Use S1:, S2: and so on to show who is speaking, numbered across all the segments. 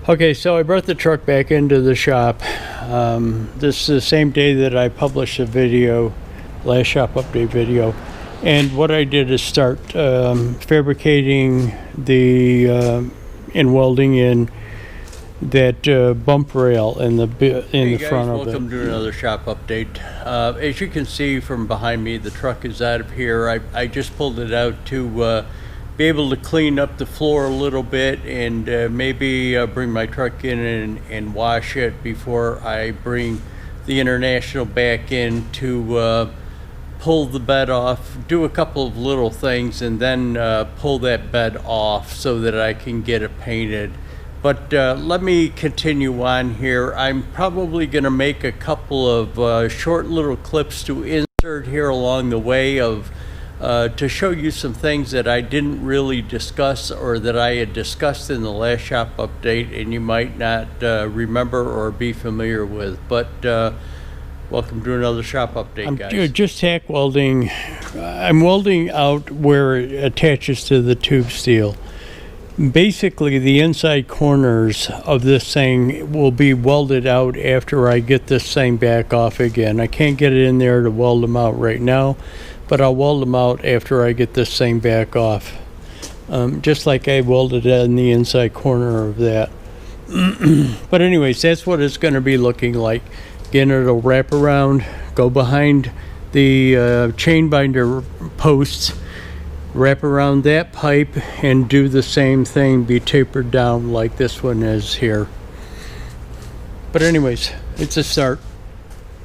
S1: Okay, so I brought the truck back into the shop. This is the same day that I published a video, last shop update video. And what I did is start fabricating and welding in that bump rail in the front of it. Welcome to another shop update. As you can see from behind me, the truck is out of here. I just pulled it out to be able to clean up the floor a little bit and maybe bring my truck in and wash it before I bring the International back in to pull the bed off, do a couple of little things, and then pull that bed off so that I can get it painted. But let me continue on here. I'm probably going to make a couple of short little clips to insert here along the way to show you some things that I didn't really discuss or that I had discussed in the last shop update and you might not remember or be familiar with. But welcome to another shop update, guys. I'm just tack welding. I'm welding out where it attaches to the tube steel. Basically, the inside corners of this thing will be welded out after I get this thing back off again. I can't get it in there to weld them out right now, but I'll weld them out after I get this thing back off. Just like I welded in the inside corner of that. But anyways, that's what it's going to be looking like. Again, it'll wrap around, go behind the chain binder posts, wrap around that pipe and do the same thing, be tapered down like this one is here. But anyways, it's a start.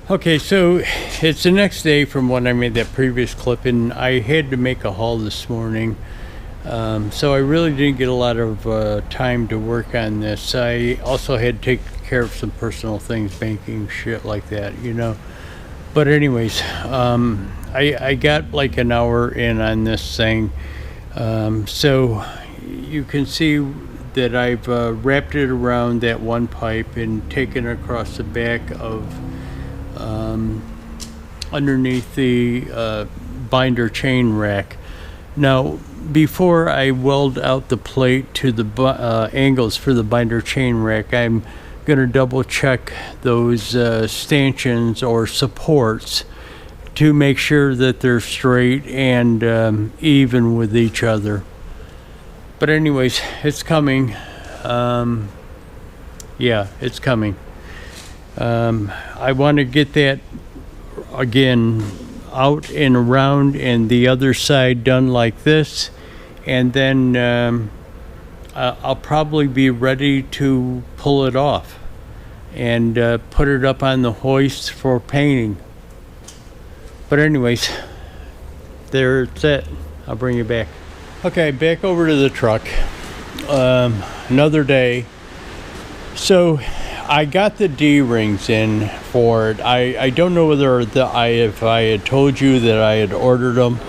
S1: Okay, so it's the next day from when I made that previous clip, and I had to make a haul this morning. So I really didn't get a lot of time to work on this. I also had to take care of some personal things, banking, shit like that, you know. But anyways, I got like an hour in on this thing. So you can see that I've wrapped it around that one pipe and taken it across the back of underneath the binder chain rack. Now, before I weld out the plate to the angles for the binder chain rack, I'm going to double check those stanchions or supports to make sure that they're straight and even with each other. But anyways, it's coming. Yeah, it's coming. I want to get that again out and around and the other side done like this, and then I'll probably be ready to pull it off and put it up on the hoist for painting. But anyways, there's it. I'll bring you back. Okay, back over to the truck. Another day. So I got the D-rings in for it. I don't know whether if I had told you that I had ordered them,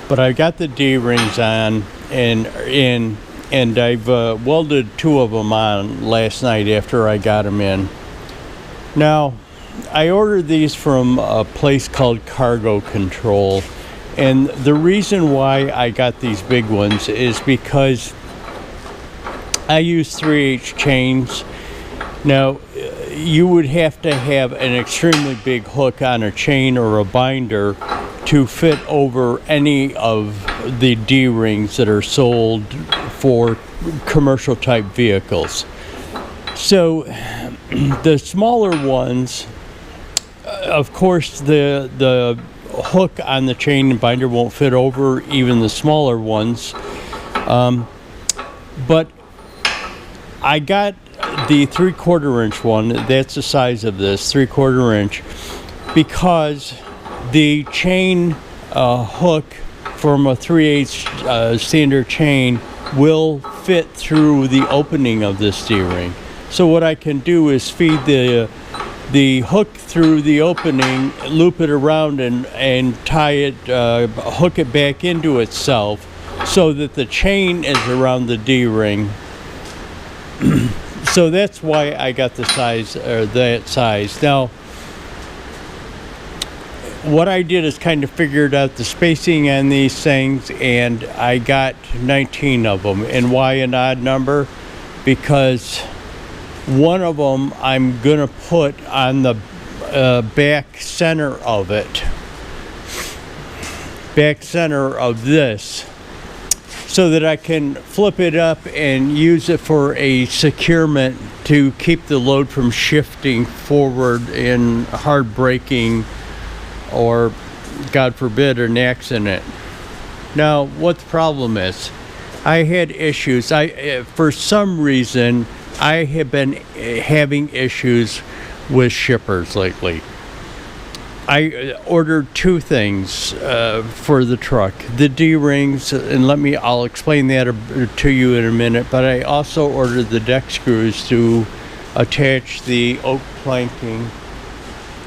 S1: but I got the D-rings on and I've welded two of them on last night after I got them in. Now, I ordered these from a place called Cargo Control, and the reason why I got these big ones is because I use 3/8 chains. Now, you would have to have an extremely big hook on a chain or a binder to fit over any of the D-rings that are sold for commercial type vehicles. So the smaller ones, of course, the hook on the chain and binder won't fit over even the smaller ones. But I got the 3/4 inch one. That's the size of this, 3/4 inch, because the chain hook from a 3/8 standard chain will fit through the opening of this D-ring. So what I can do is feed the hook through the opening, loop it around and tie it, hook it back into itself so that the chain is around the D-ring. So that's why I got the size, or that size. Now, what I did is kind of figured out the spacing on these things, and I got 19 of them. And why an odd number? Because One of them I'm gonna put on the back center of it, back center of this, so that I can flip it up and use it for a securement to keep the load from shifting forward in hard braking or, God forbid, an accident. Now, what the problem is, I had issues. For some reason, I have been having issues with shippers lately. I ordered two things for the truck: the D-rings, and I'll explain that to you in a minute, but I also ordered the deck screws to attach the oak planking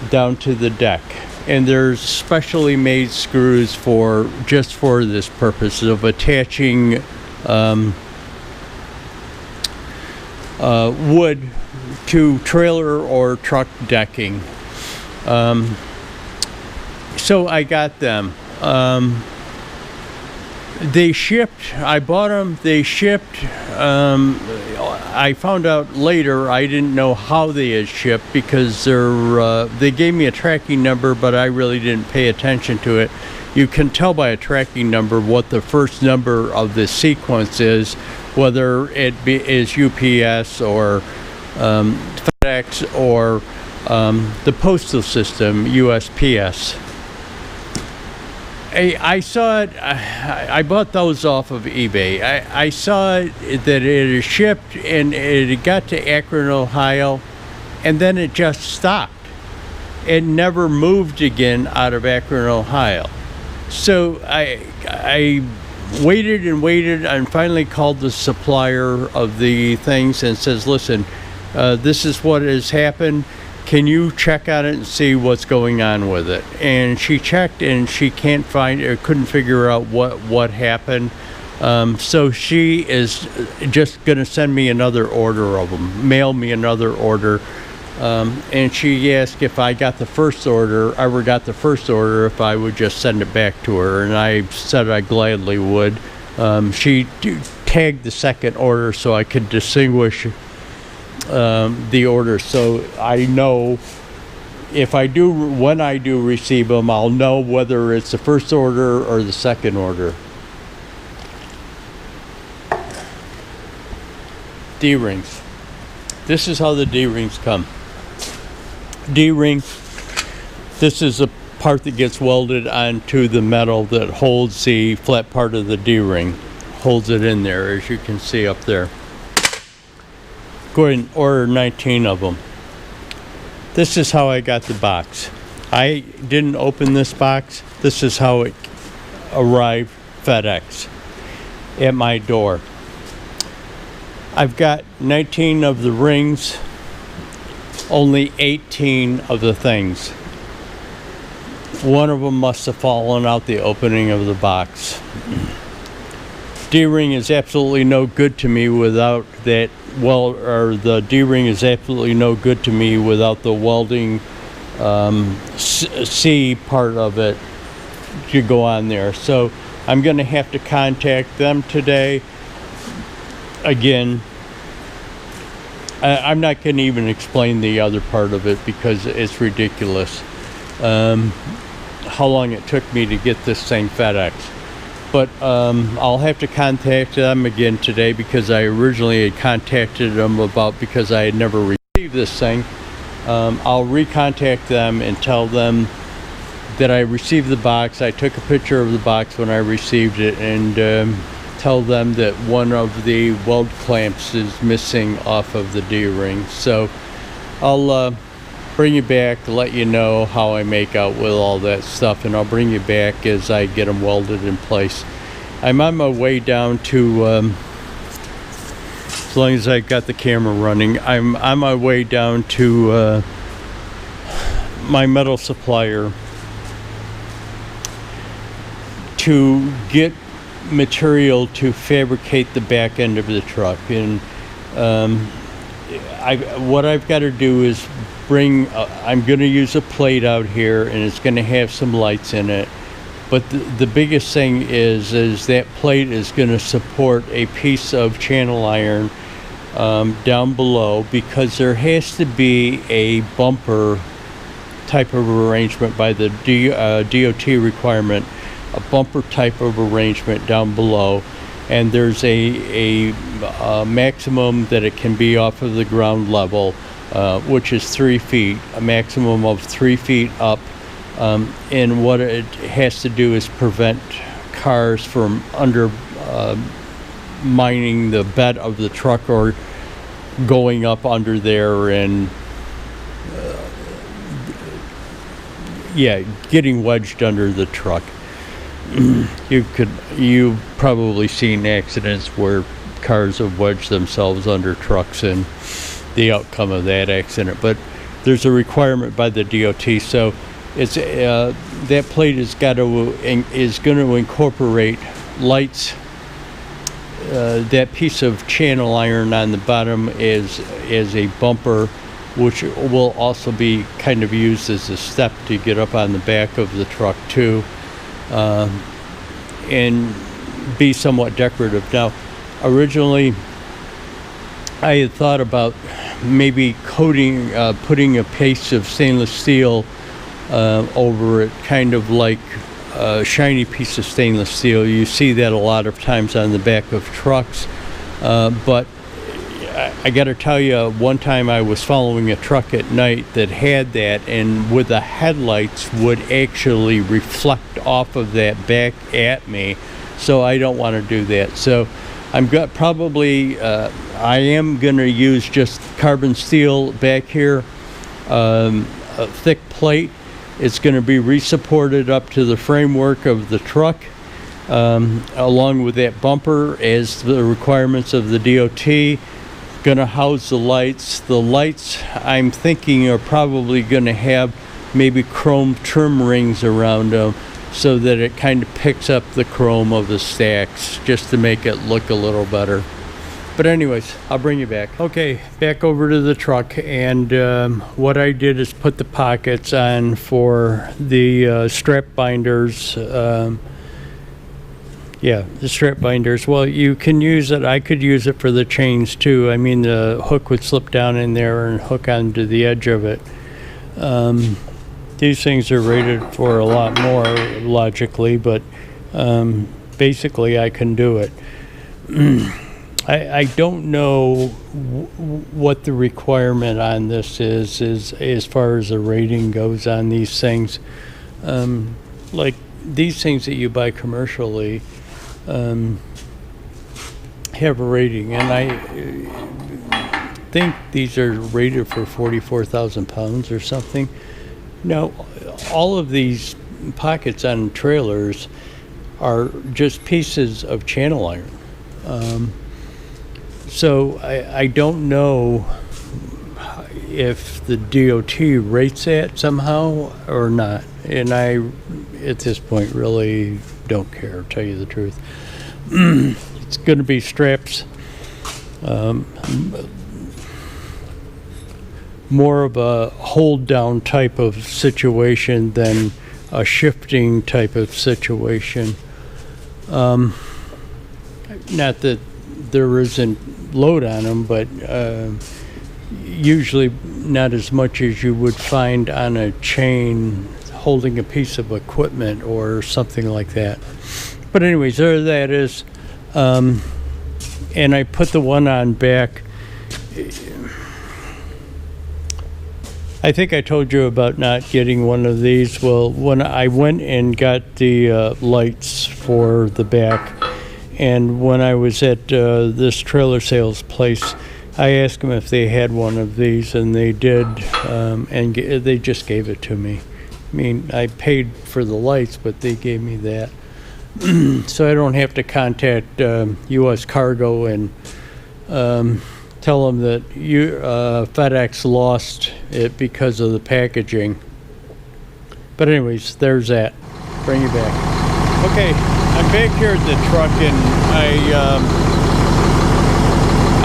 S1: down to the deck. And there's specially made screws just for this purpose of attaching wood to trailer or truck decking. So I got them. They shipped. I bought them. They shipped. I found out later I didn't know how they had shipped because they gave me a tracking number, but I really didn't pay attention to it. You can tell by a tracking number what the first number of the sequence is, whether is UPS or FedEx or the postal system, USPS. I saw it. I bought those off of eBay. I saw that it had shipped and it got to Akron, Ohio, and then it just stopped. It never moved again out of Akron, Ohio. So I waited and waited and finally called the supplier of the things and says, "Listen, this is what has happened. Can you check on it and see what's going on with it?" And she checked and she couldn't figure out what happened. So she is just going to send me another order of them, mail me another order. And she asked if I got the first order, if I would just send it back to her. And I said I gladly would. She tagged the second order so I could distinguish the order, so I know when I do receive them, I'll know whether it's the first order or the second order. D-rings. This is how the D-rings come. D-ring, this is a part that gets welded onto the metal that holds the flat part of the D-ring, holds it in there, as you can see up there. Go ahead and order 19 of them. This is how I got the box. I didn't open this box. This is how it arrived FedEx at my door. I've got 19 of the rings, only 18 of the things. One of them must have fallen out the opening of the box. D-ring is absolutely no good to me without that. The D-ring is absolutely no good to me without the welding C part of it to go on there. So I'm going to have to contact them today. Again, I'm not going to even explain the other part of it because it's ridiculous. How long it took me to get this thing FedEx. But I'll have to contact them again today because I originally had contacted them because I had never received this thing. I'll recontact them and tell them that I received the box. I took a picture of the box when I received it and tell them that one of the weld clamps is missing off of the D-ring. So I'll bring you back to let you know how I make out with all that stuff, and I'll bring you back as I get them welded in place. I'm on my way down to, as long as I got the camera running, I'm on my way down to my metal supplier to get material to fabricate the back end of the truck. And what I've got to do is I'm going to use a plate out here, and it's going to have some lights in it. But the biggest thing is that plate is going to support a piece of channel iron down below, because there has to be a bumper type of arrangement by the DOT requirement, a bumper type of arrangement down below, and there's a maximum that it can be off of the ground level, which is 3 feet, a maximum of 3 feet up, and what it has to do is prevent cars from mining the bed of the truck or going up under there and getting wedged under the truck. You've probably seen accidents where cars have wedged themselves under trucks and the outcome of that accident. But there's a requirement by the DOT, so it's that plate is going to incorporate lights. That piece of channel iron on the bottom is a bumper, which will also be kind of used as a step to get up on the back of the truck too, and be somewhat decorative. Now, originally I had thought about maybe putting a piece of stainless steel over it, kind of like a shiny piece of stainless steel. You see that a lot of times on the back of trucks, but I got to tell you, one time I was following a truck at night that had that, and with the headlights would actually reflect off of that back at me, so I don't want to do that. So I am going to use just carbon steel back here, a thick plate. It's going to be resupported up to the framework of the truck, along with that bumper as the requirements of the DOT. Going to house the lights. The lights, I'm thinking, are probably going to have maybe chrome trim rings around them, so that it kind of picks up the chrome of the stacks, just to make it look a little better. But anyways, I'll bring you back. Okay, back over to the truck, and what I did is put the pockets on for the strap binders. The strap binders. Well, you can use it. I could use it for the chains too. I mean, the hook would slip down in there and hook onto the edge of it. These things are rated for a lot more, logically, but basically I can do it. I don't know what the requirement on this is as far as the rating goes on these things. Like these things that you buy commercially have a rating, and I think these are rated for 44,000 pounds or something. Now, all of these pockets on trailers are just pieces of channel iron. So I don't know if the DOT rates that somehow or not. And I, at this point, really don't care, to tell you the truth. It's going to be straps. More of a hold down type of situation than a shifting type of situation. Not that there isn't load on them, but usually not as much as you would find on a chain holding a piece of equipment or something like that. But anyways, there that is. And I put the one on back. I think I told you about not getting one of these. Well, when I went and got the lights for the back, and when I was at this trailer sales place, I asked them if they had one of these, and they did, and they just gave it to me. I mean, I paid for the lights, but they gave me that. So I don't have to contact U.S. Cargo and tell them that FedEx lost it because of the packaging. But anyways, there's that. Bring you back. Okay, I'm back here at the truck, and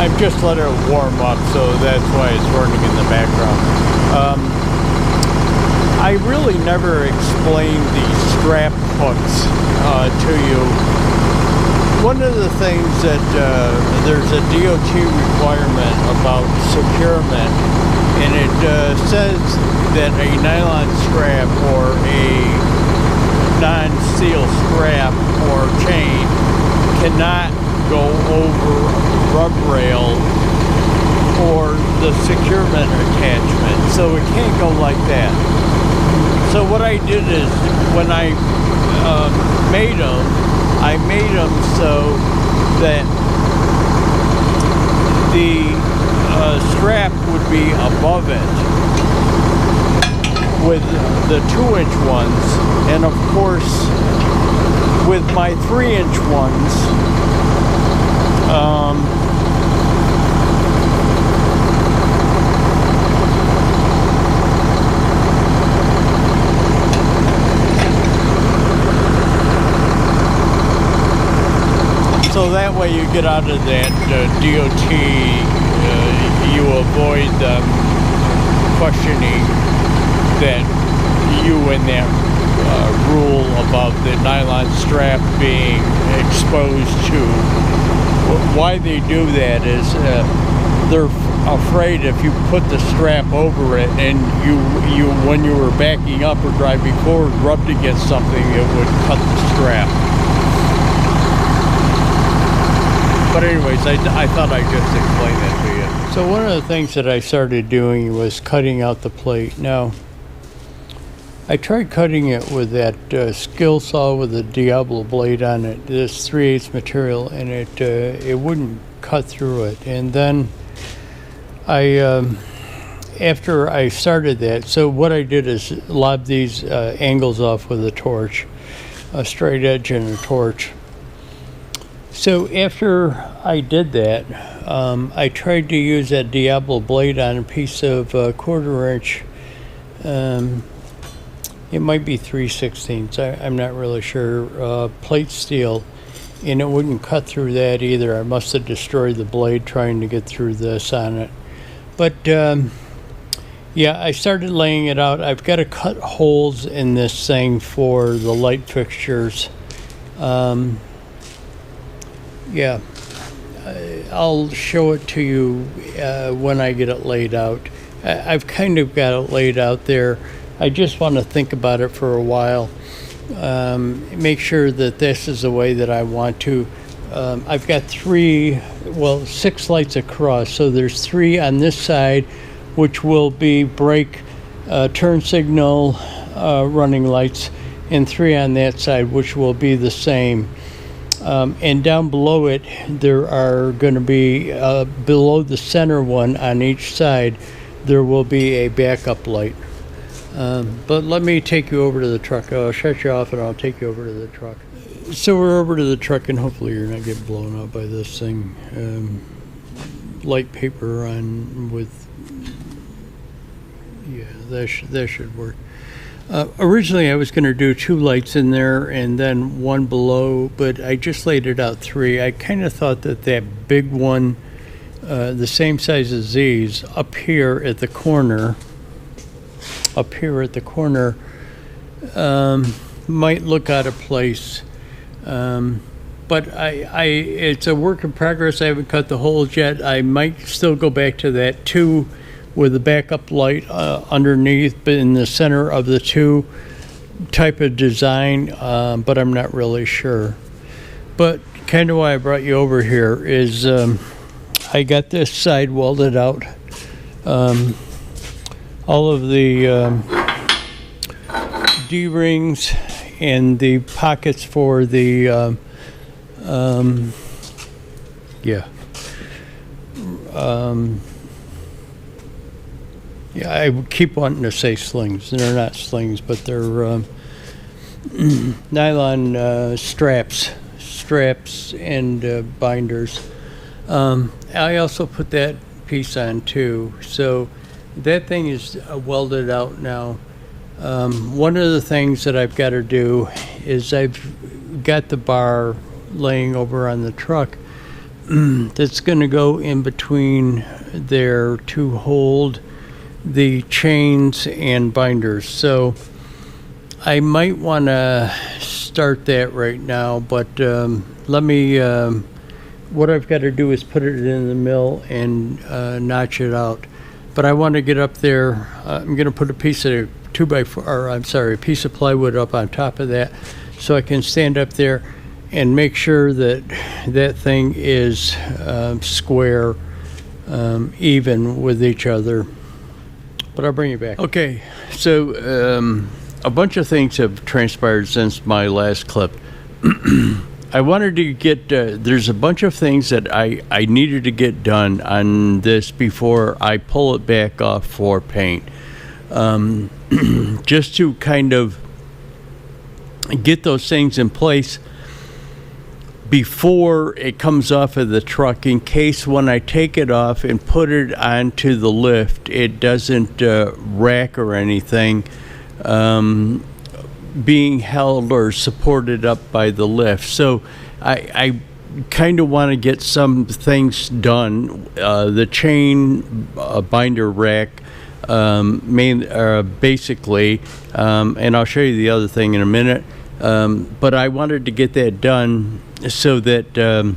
S1: I've just let it warm up, so that's why it's running in the background. I really never explained the strap hooks to you. one of the things that there's a DOT requirement about securement, and it says that a nylon strap or a non-steel strap or chain cannot go over rub rail or the securement attachment, so it can't go like that. So what I did is, when I made them so that the strap would be above it with the 2-inch ones, and of course with my 3-inch ones, so that way you get out of that DOT, you avoid them questioning that you in that rule about the nylon strap being exposed to. Why they do that is they're afraid if you put the strap over it and you when you were backing up or driving forward rubbed against something, it would cut the strap. But anyways, I thought I'd just explain that to you. So one of the things that I started doing was cutting out the plate. Now, I tried cutting it with that skill saw with a Diablo blade on it, this 3/8 material, and it wouldn't cut through it. And then after I started that, so what I did is lob these angles off with a torch, a straight edge and a torch. So after I did that, I tried to use that Diablo blade on a piece of 1/4 inch. It might be 3/16. I'm not really sure. Plate steel, and it wouldn't cut through that either. I must have destroyed the blade trying to get through this on it. But yeah, I started laying it out. I've got to cut holes in this thing for the light fixtures. Yeah, I'll show it to you when I get it laid out. I've kind of got it laid out there. I just want to think about it for a while. Make sure that this is the way that I want to. I've got 6 lights across. So there's 3 on this side, which will be brake, turn signal, running lights, and 3 on that side, which will be the same. And down below it, there are going to be, below the center one on each side, there will be a backup light. But let me take you over to the truck. I'll shut you off and I'll take you over to the truck. So we're over to the truck, and hopefully you're not getting blown up by this thing. Light paper on with, yeah, that should work. Originally I was going to do 2 lights in there and then 1 below, but I just laid it out 3. I kind of thought that that big one, the same size as these, up here at the corner, might look out of place. But it's a work in progress. I haven't cut the holes yet. I might still go back to that 2 with a backup light underneath, but in the center of the 2 type of design, but I'm not really sure. But kind of why I brought you over here is I got this side welded out. All of the D-rings and the pockets for the yeah, I keep wanting to say slings. They're not slings, but they're nylon straps and binders. I also put that piece on too. So that thing is welded out now. One of the things that I've got to do is I've got the bar laying over on the truck that's going to go in between there to hold the chains and binders. So I might want to start that right now, but let me, what I've got to do is put it in the mill and notch it out. But I want to get up there. I'm going to put a piece of a piece of plywood up on top of that, so I can stand up there and make sure that that thing is square, even with each other. But I'll bring you back. Okay, so a bunch of things have transpired since my last clip. I wanted to get, there's a bunch of things that I needed to get done on this before I pull it back off for paint. Just to kind of get those things in place before it comes off of the truck, in case when I take it off and put it onto the lift, it doesn't rack or anything. Being held or supported up by the lift. So I kind of want to get some things done. The chain binder rack, basically, and I'll show you the other thing in a minute. But I wanted to get that done so that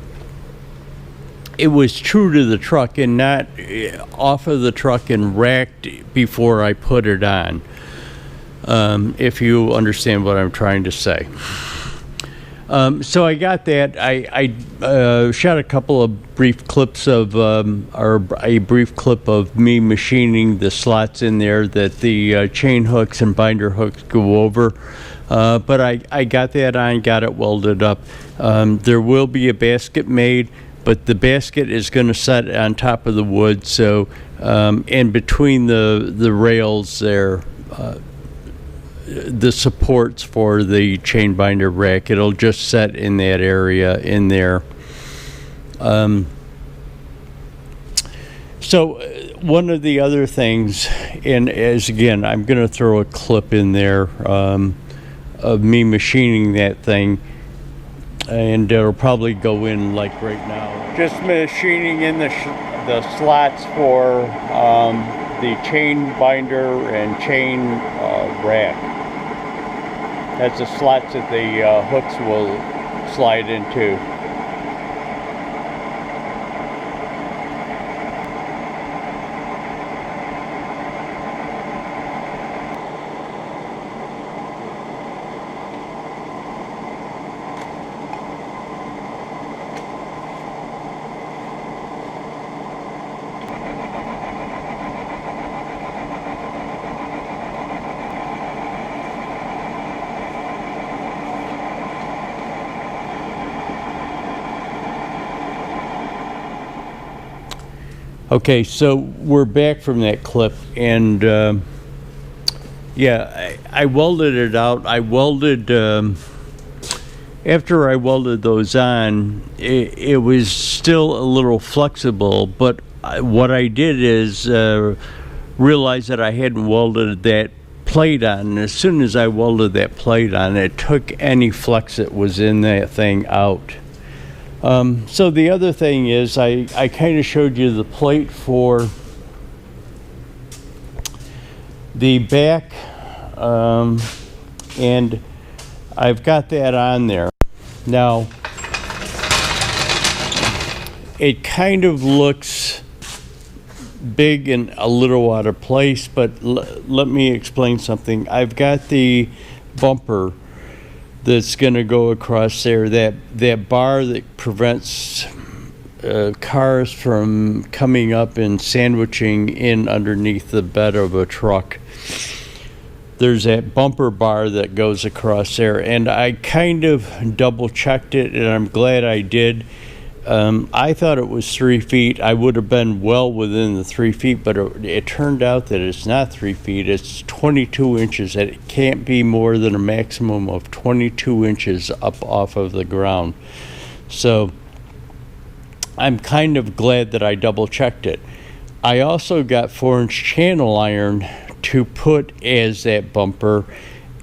S1: it was true to the truck and not off of the truck and racked before I put it on. If you understand what I'm trying to say. So I got that. I shot a couple of brief clips of, or a brief clip of me machining the slots in there that the chain hooks and binder hooks go over. But I got that on, got it welded up. There will be a basket made, but the basket is going to set on top of the wood. So, and between the rails there, the supports for the chain binder rack, it'll just set in that area in there. So one of the other things, and as again, I'm going to throw a clip in there of me machining that thing, and it'll probably go in like right now. Just machining in the slots for the chain binder and chain rack. That's the slots that the hooks will slide into. Okay, so we're back from that clip, and yeah, I welded it out. I welded, after I welded those on, it was still a little flexible, but what I did is realize that I hadn't welded that plate on, and as soon as I welded that plate on, it took any flex that was in that thing out. So the other thing is I kind of showed you the plate for the back, and I've got that on there. Now, it kind of looks big and a little out of place, but let me explain something. I've got the bumper that's going to go across there, that bar that prevents cars from coming up and sandwiching in underneath the bed of a truck. There's that bumper bar that goes across there, and I kind of double checked it, and I'm glad I did. I thought it was 3 feet. I would have been well within the 3 feet, but it turned out that it's not 3 feet. It's 22 inches. That it can't be more than a maximum of 22 inches up off of the ground. So I'm kind of glad that I double checked it. I also got 4-inch channel iron to put as that bumper.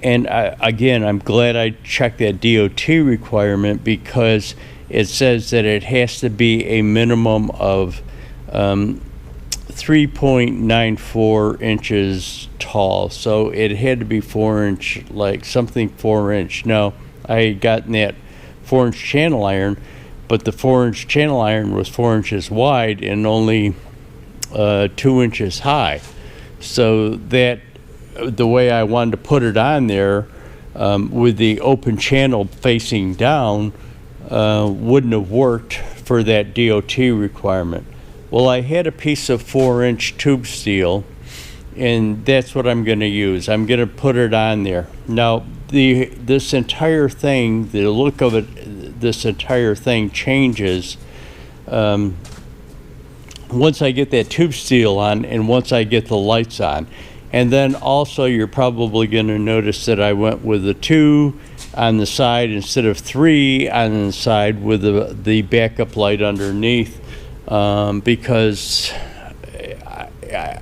S1: And again, I'm glad I checked that DOT requirement, because it says that it has to be a minimum of 3.94 inches tall. So it had to be 4-inch, like something 4-inch. Now, I had gotten that 4-inch channel iron, but the 4-inch channel iron was 4 inches wide and only 2 inches high. So that the way I wanted to put it on there, with the open channel facing down, wouldn't have worked for that DOT requirement. Well, I had a piece of 4-inch tube steel, and that's what I'm going to use. I'm going to put it on there. Now, this entire thing, the look of it, this entire thing changes once I get that tube steel on and once I get the lights on. And then also you're probably going to notice that I went with a 2 on the side instead of 3 on the side with the backup light underneath, because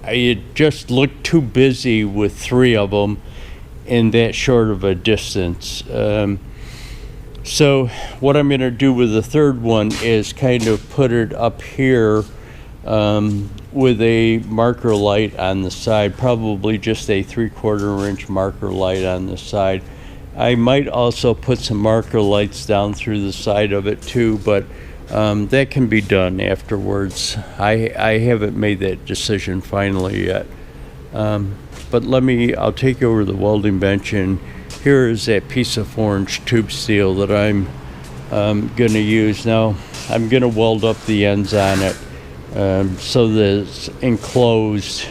S1: it just looked too busy with 3 of them in that short of a distance. So what I'm going to do with the third one is kind of put it up here with a marker light on the side, probably just a 3/4 inch marker light on the side. I might also put some marker lights down through the side of it too, but that can be done afterwards. I haven't made that decision finally yet. But I'll take over the welding bench, and here is that piece of 4-inch tube steel that I'm going to use. Now I'm going to weld up the ends on it so that it's enclosed.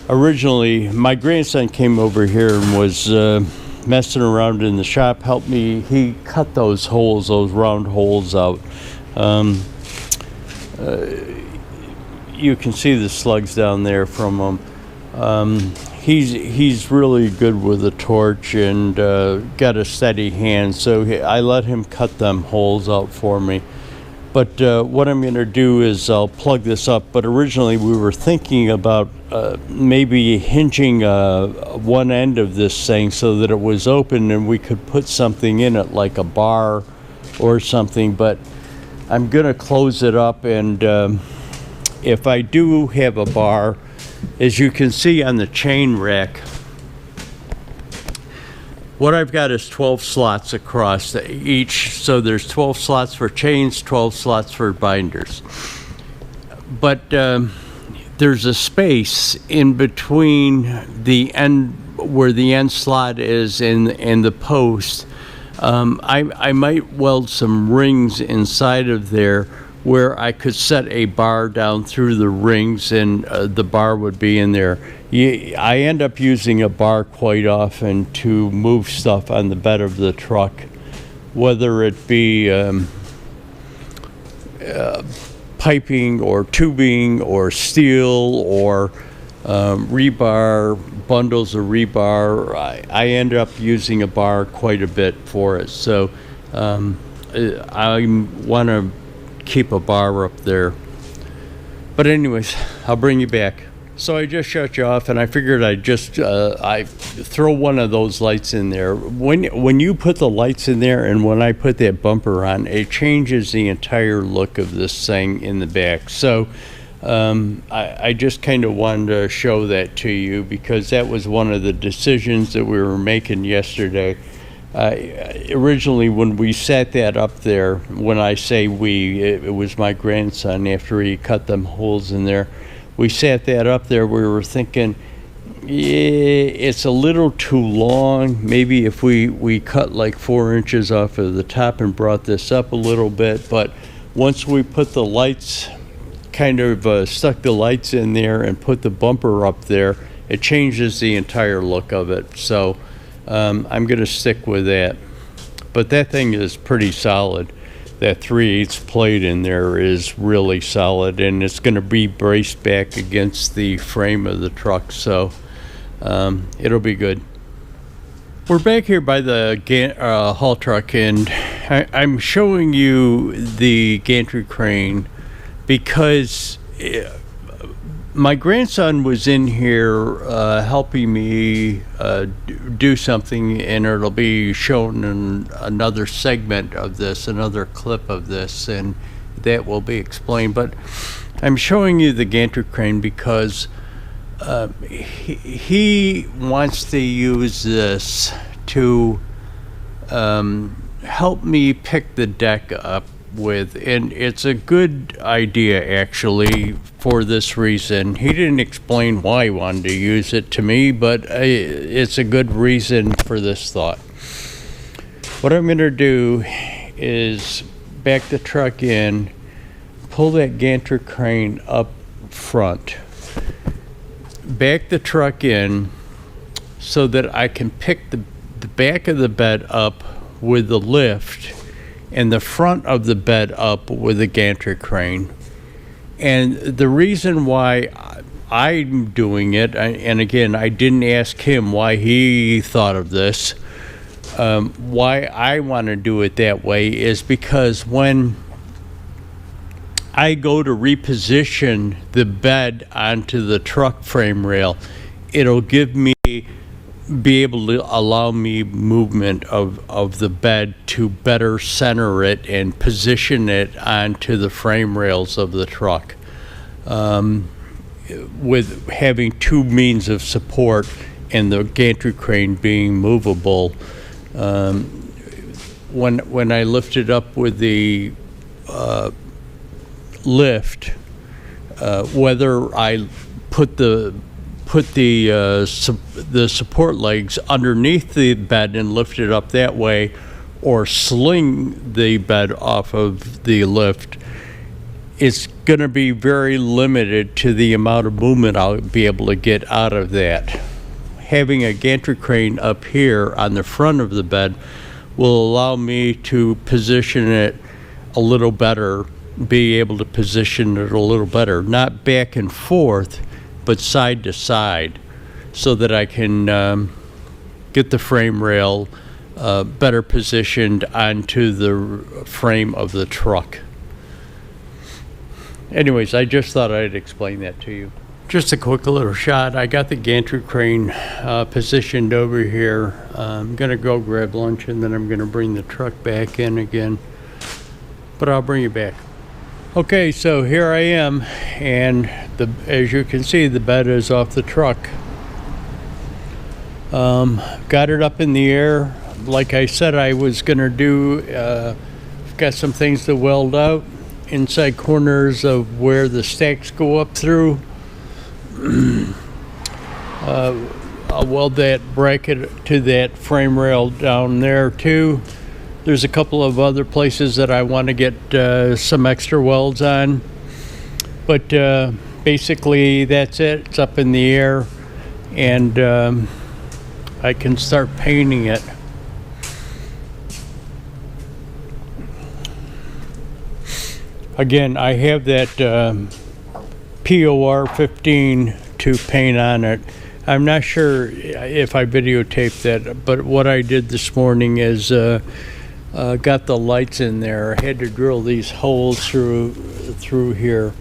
S1: Originally, my grandson came over here and was messing around in the shop, helped me. He cut those holes, those round holes out. You can see the slugs down there from them. He's really good with a torch and got a steady hand, so I let him cut them holes out for me. But what I'm going to do is I'll plug this up. But originally we were thinking about maybe hinging one end of this thing so that it was open and we could put something in it like a bar or something. But I'm going to close it up, and if I do have a bar, as you can see on the chain rack, what I've got is 12 slots across each. So there's 12 slots for chains, 12 slots for binders. But there's a space in between the end, where the end slot is, and the post. I might weld some rings inside of there where I could set a bar down through the rings, and the bar would be in there. I end up using a bar quite often to move stuff on the bed of the truck, whether it be piping or tubing or steel or rebar, bundles of rebar. I end up using a bar quite a bit for it. So I want to keep a bar up there. But anyways, I'll bring you back. So I just shut you off, and I figured I'd just I throw one of those lights in there. When you put the lights in there and when I put that bumper on, it changes the entire look of this thing in the back. So I just kind of wanted to show that to you, because that was one of the decisions that we were making yesterday. Originally, when we set that up there, when I say we, it was my grandson, after he cut them holes in there. We sat that up there, we were thinking, yeah, it's a little too long. Maybe if we cut like 4 inches off of the top and brought this up a little bit. But once we put the lights, kind of stuck the lights in there and put the bumper up there, it changes the entire look of it. So I'm going to stick with that. But that thing is pretty solid. That 3/8 plate in there is really solid, and it's going to be braced back against the frame of the truck, so it'll be good. We're back here by the haul truck, and I'm showing you the gantry crane because my grandson was in here helping me do something, and it'll be shown in another segment of this, another clip of this, and that will be explained. But I'm showing you the gantry crane because he wants to use this to helped me pick the deck up with, and it's a good idea actually for this reason. He didn't explain why he wanted to use it to me, but it's a good reason for this thought. What I'm going to do is back the truck in, pull that gantry crane up front, back the truck in so that I can pick the back of the bed up with the lift and the front of the bed up with the gantry crane. And the reason why I'm doing it, and again, I didn't ask him why he thought of this, why I want to do it that way is because when I go to reposition the bed onto the truck frame rail, it'll be able to allow me movement of the bed to better center it and position it onto the frame rails of the truck. With having two means of support and the gantry crane being movable, when I lift it up with the lift, whether I put the support legs underneath the bed and lift it up that way, or sling the bed off of the lift, it's going to be very limited to the amount of movement I'll be able to get out of that. Having a gantry crane up here on the front of the bed will allow me to position it a little better, be able to position it a little better, not back and forth, but side to side, so that I can get the frame rail better positioned onto the frame of the truck. Anyways, I just thought I'd explain that to you. Just a quick little shot. I got the gantry crane positioned over here. I'm gonna go grab lunch and then I'm gonna bring the truck back in again, but I'll bring you back. Okay, so here I am, and as you can see, the bed is off the truck. Got it up in the air. Like I said I was gonna do, got some things to weld out inside corners of where the stacks go up through. I'll weld that bracket to that frame rail down there too. There's a couple of other places that I want to get some extra welds on, but basically that's it. It's up in the air, and I can start painting it. Again, I have that POR 15 to paint on it. I'm not sure if I videotaped that, but what I did this morning is got the lights in there. I had to drill these holes through here.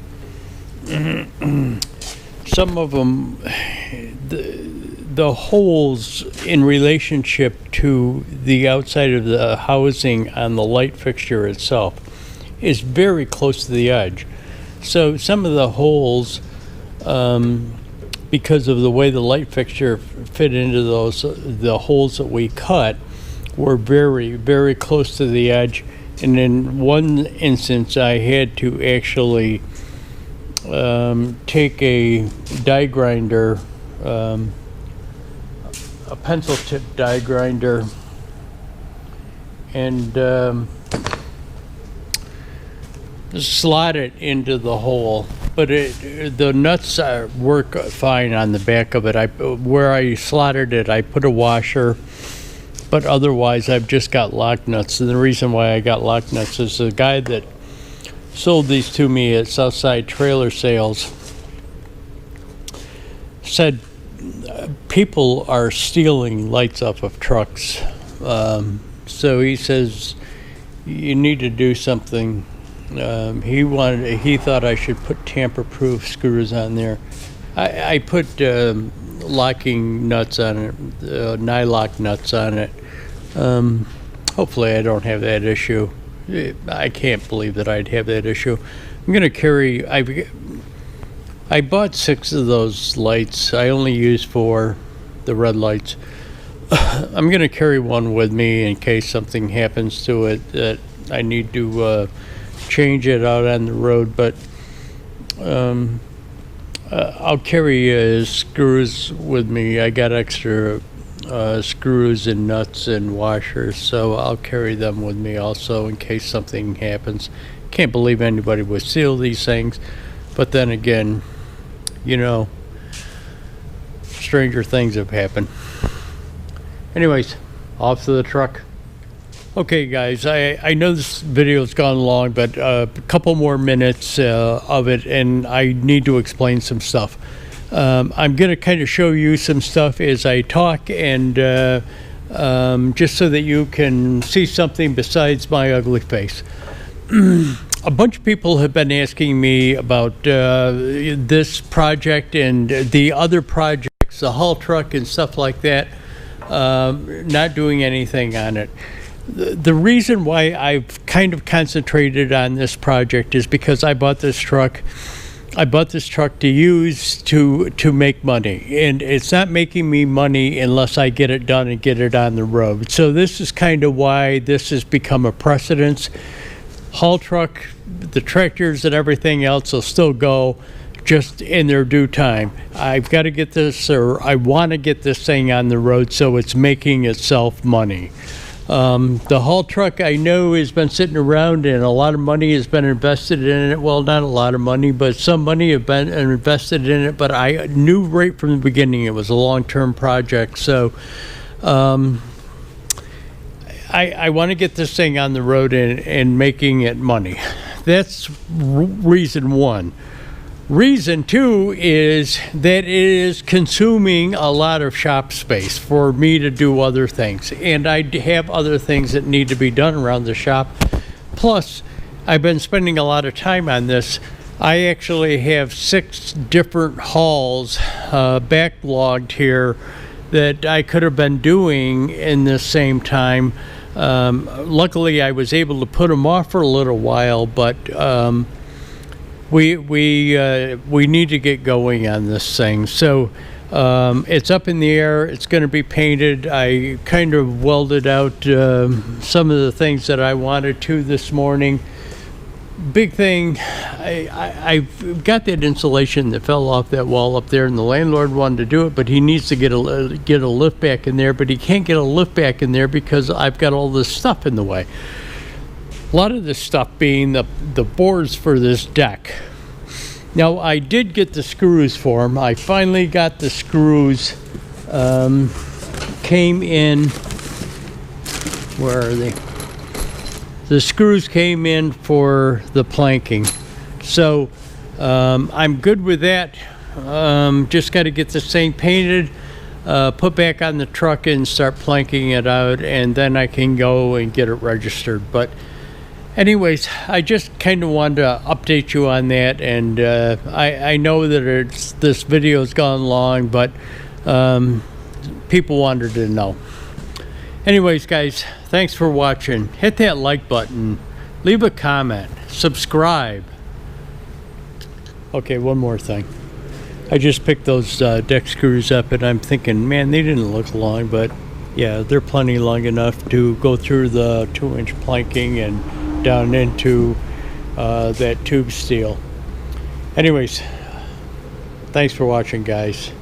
S1: Some of them, the holes in relationship to the outside of the housing on the light fixture itself is very close to the edge. So some of the holes, because of the way the light fixture fit into the holes that we cut, were very, very close to the edge. And in one instance, I had to actually take a die grinder, a pencil tip die grinder, and slot it into the hole. But the nuts work fine on the back of it. Where I slotted it, I put a washer, but otherwise I've just got lock nuts. And the reason why I got lock nuts is the guy that sold these to me at Southside Trailer Sales said people are stealing lights off of trucks. So he says you need to do something. He thought I should put tamper-proof screws on there. I put locking nuts on it, nylock nuts on it. Hopefully I don't have that issue. I can't believe that I'd have that issue. I'm gonna carry, I bought 6 of those lights. I only use 4, the red lights. I'm going to carry one with me in case something happens to it that I need to change it out on the road, but I'll carry screws with me. I got extra screws and nuts and washers, so I'll carry them with me also in case something happens. Can't believe anybody would steal these things, but then again, you know, stranger things have happened. Anyways, off to the truck. Okay guys, I know this video's gone long, but a couple more minutes of it, and I need to explain some stuff. I'm going to kind of show you some stuff as I talk, and just so that you can see something besides my ugly face. A bunch of people have been asking me about this project and the other projects, the haul truck and stuff like that, not doing anything on it. The reason why I've kind of concentrated on this project is because I bought this truck to use to make money, and it's not making me money unless I get it done and get it on the road. So this is kind of why this has become a precedence. Haul truck, the tractors and everything else will still go, just in their due time. I've got to get this, or I want to get this thing on the road so it's making itself money. The haul truck, I know, has been sitting around and a lot of money has been invested in it. Well, not a lot of money, but some money have been invested in it. But I knew right from the beginning it was a long-term project. So I want to get this thing on the road and making it money. That's reason one. Reason two is that it is consuming a lot of shop space for me to do other things, and I have other things that need to be done around the shop. Plus, I've been spending a lot of time on this. I actually have 6 different hauls backlogged here that I could have been doing in this same time. Luckily, I was able to put them off for a little while, but we need to get going on this thing. So it's up in the air. It's going to be painted. I kind of welded out some of the things that I wanted to this morning. Big thing, I've got that insulation that fell off that wall up there, and the landlord wanted to do it, but he needs to get a lift back in there, but he can't get a lift back in there because I've got all this stuff in the way. A lot of this stuff being the boards for this deck. Now, I did get the screws for them. I finally got the screws. Came in. Where are they? The screws came in for the planking. So I'm good with that. Just got to get this thing painted, put back on the truck and start planking it out, and then I can go and get it registered. But anyways, I just kind of wanted to update you on that, and I know that this video's gone long, but people wanted to know. Anyways, guys, thanks for watching. Hit that like button, leave a comment, subscribe. Okay, one more thing. I just picked those deck screws up, and I'm thinking, man, they didn't look long, but yeah, they're plenty long enough to go through the 2-inch planking and down into that tube steel. Anyways, thanks for watching, guys.